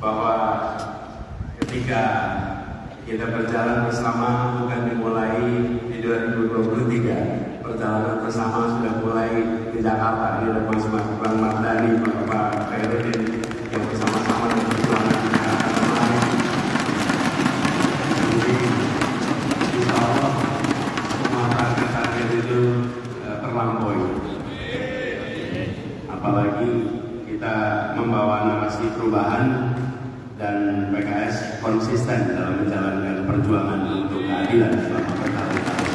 bahwa ketika kita berjalan bersama bukan dimulai di 2023, perjalanan bersama sudah mulai di Jakarta. Ini ada Mas Bang Mardani, Pak Khairuddin yang bersama-sama dengan perjuangan di Jakarta kemarin. Jadi insya Allah semua target itu terlampaui. Apalagi kita membawa narasi perubahan dan PKS konsisten dalam menjalankan perjuangan untuk keadilan selama bertahun-tahun.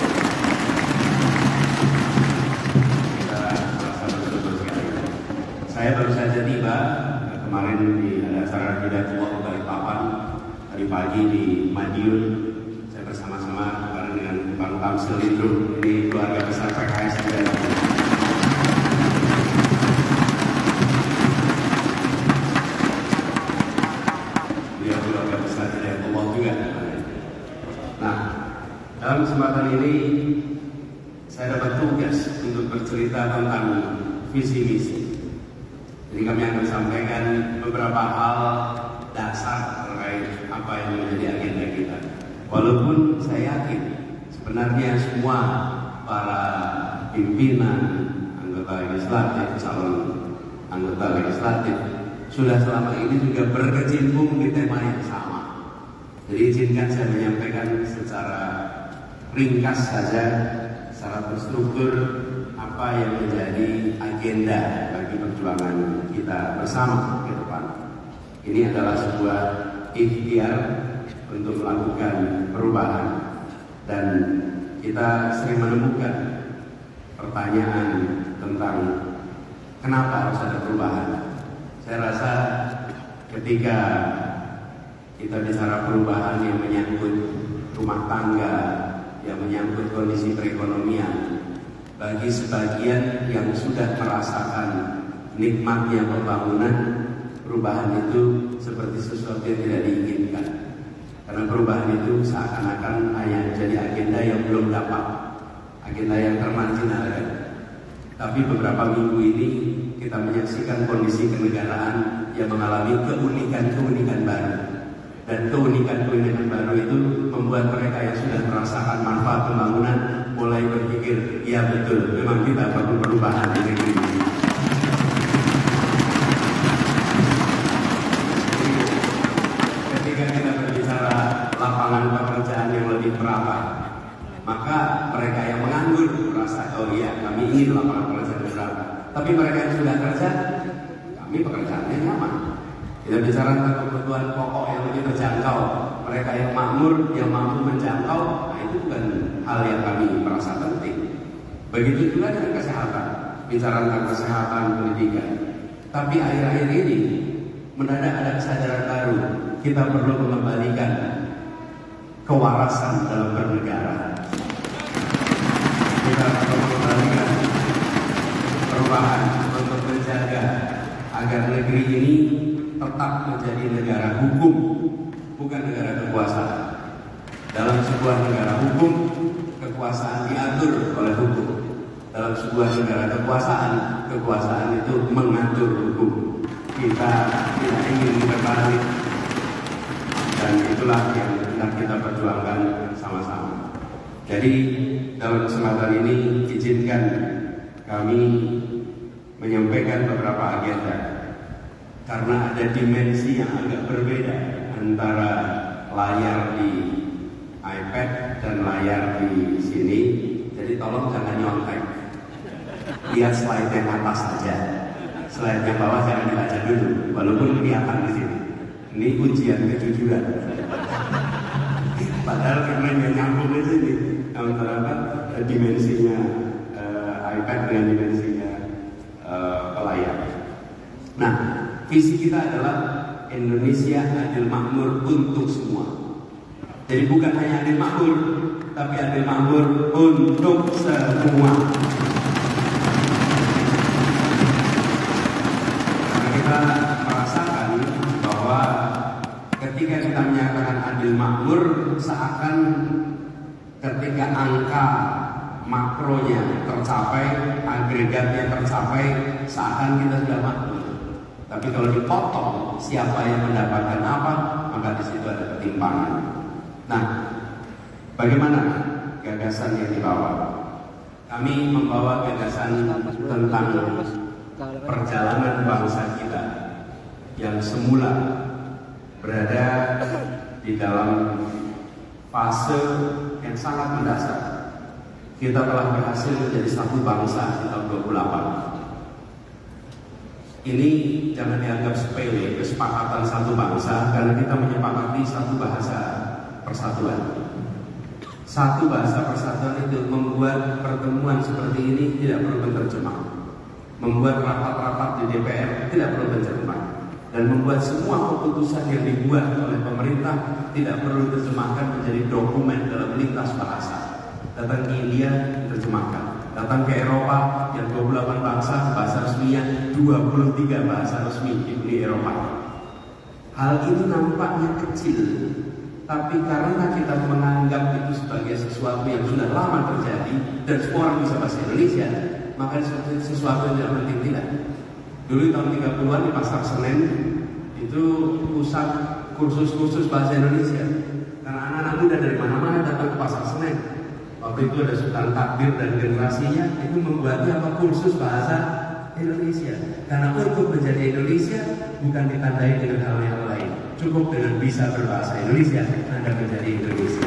Kita merasa bersyukur sekali. Saya baru saja tiba kemarin di acara Hidayatullah Balikpapan tadi pagi di Madiun. Saya bersama-sama kemarin dengan Bang Tamsil Lindung, ini keluarga besar PKS juga. Dalam kesempatan ini saya dapat tugas untuk bercerita tentang visi misi. Jadi kami akan sampaikan beberapa hal dasar terkait apa yang menjadi agenda kita. Walaupun saya yakin sebenarnya semua para pimpinan anggota legislatif, calon anggota legislatif sudah selama ini juga berkecimpung di tema yang sama. Jadi izinkan saya menyampaikan secara ringkas saja, secara terstruktur apa yang menjadi agenda bagi perjuangan kita bersama ke depan. Ini adalah sebuah ikhtiar untuk melakukan perubahan, dan kita sering menemukan pertanyaan tentang kenapa harus ada perubahan. Saya rasa ketika kita bicara perubahan yang menyangkut rumah tangga, yang menyangkut kondisi perekonomian, bagi sebagian yang sudah merasakan nikmatnya pembangunan, perubahan itu seperti sesuatu yang tidak diinginkan. Karena perubahan itu seakan-akan hanya jadi agenda yang belum dapat, agenda yang termarginalkan. Tapi beberapa minggu ini kita menyaksikan kondisi kenegaraan yang mengalami keunikan-keunikan baru. Dan keunikan-keunikan baru itu membuat mereka yang sudah merasakan manfaat pembangunan mulai berpikir, ya betul, memang kita perlu perubahan di negeri ini. Ketika kita berbicara lapangan pekerjaan yang lebih merata, maka mereka yang menganggur merasa, oh iya, kami ingin lapangan pekerjaan yang merata. Tapi mereka yang sudah kerja, kami pekerjaannya nyaman. Kita bicara tentang kebutuhan pokok yang lebih terjangkau, mereka yang makmur, yang mampu menjangkau, nah itu bukan hal yang kami merasa penting. Begitu juga dengan kesehatan, bicara tentang kesehatan, pendidikan. Tapi akhir-akhir ini mendadak ada kesadaran baru, kita perlu mengembalikan kewarasan dalam bernegara. Kita perlu mengembalikan perubahan untuk menjaga agar negeri ini tetap menjadi negara hukum, bukan negara kekuasaan. Dalam sebuah negara hukum, kekuasaan diatur oleh hukum. Dalam sebuah negara kekuasaan, kekuasaan itu mengatur hukum. Kita tidak ingin berbalik, dan itulah yang sedang kita perjuangkan sama-sama. Jadi dalam kesempatan ini izinkan kami menyampaikan beberapa agenda. Karena ada dimensi yang agak berbeda antara layar di iPad dan layar di sini. Jadi tolong jangan nyontek. Lihat slide yang atas saja. Slide yang bawah jangan dibaca dulu, walaupun kelihatan di sini. Ini ujian kejujuran. Padahal karena nggak nyambung di sini antara dimensinya iPad dengan dimensinya layar. Nah, visi kita adalah Indonesia adil makmur untuk semua. Jadi bukan hanya adil makmur, tapi adil makmur untuk semua. Karena kita merasakan bahwa ketika kita menyatakan adil makmur, seakan ketika angka makronya tercapai, agregatnya tercapai, seakan kita sudah makmur. Tapi kalau dipotong siapa yang mendapatkan apa, maka di situ ada ketimpangan. Nah, bagaimana gagasan yang dibawa? Kami membawa gagasan tentang perjalanan bangsa kita yang semula berada di dalam fase yang sangat mendasar. Kita telah berhasil menjadi satu bangsa di tahun 28. Ini jangan dianggap sepele, kesepakatan satu bangsa, karena kita menyepakati satu bahasa persatuan. Satu bahasa persatuan itu membuat pertemuan seperti ini tidak perlu penerjemah, membuat rapat-rapat di DPR tidak perlu penerjemah, dan membuat semua keputusan yang dibuat oleh pemerintah tidak perlu diterjemahkan menjadi dokumen dalam lintas bahasa. Datang ke India, diterjemahkan. Datang ke Eropa, yang 28 bangsa, bahasa resminya 23 bahasa resmi di Eropa. Hal itu nampaknya kecil, tapi karena kita menganggap itu sebagai sesuatu yang sudah lama terjadi dan semua orang bisa bahasa Indonesia, maka sesuatu yang tidak penting tidak. Dulu tahun 30-an di Pasar Senen itu pusat kursus bahasa Indonesia. Karena anak-anak muda dari mana-mana datang ke Pasar Senen. Waktu itu ada Sultan Takdir dan generasinya itu membuatnya kursus bahasa Indonesia. Karena untuk menjadi Indonesia bukan ditandai dengan hal yang lain. Cukup dengan bisa berbahasa Indonesia, Anda menjadi Indonesia.